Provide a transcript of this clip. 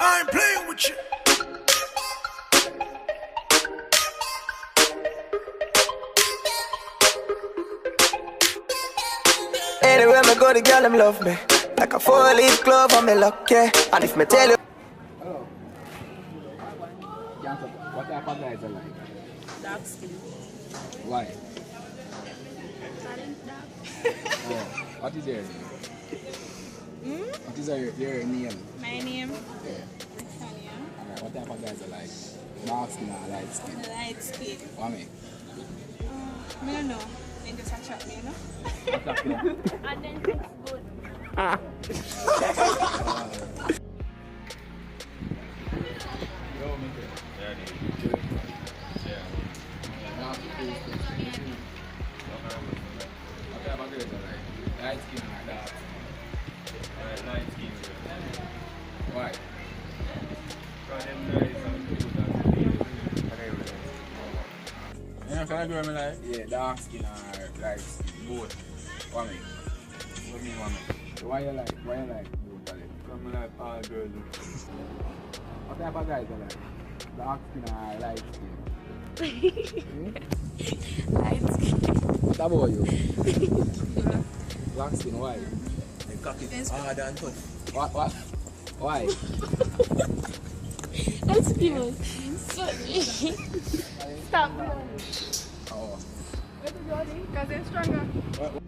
I ain't playing with you. Anywhere me go, the girl them love me. Like a 4-leaf glove on me lucky. And if me tell you. Hello. What type of guys are like? Dark skin. Why? Talent dark. Oh, what is your name? What is your name? My name? Yeah. Sonia. What type of guys are like? Dark skin or light skin? Light skin. What me? I don't know. They just attract me, you know? And then it's good. Light skin or dark skin? Light skin. Why? Because them nice and cute and You know, can I do me like? Yeah, dark skin or light skin? both. What me? What me want? Why you like both of them? Because I like all girls. What type of guys are like? Dark skin or light skin? Light skin. What about you? Black skin, why? The cock is hard and tough. What? Why? That's cute. Stop. Oh. Because they're stronger. What?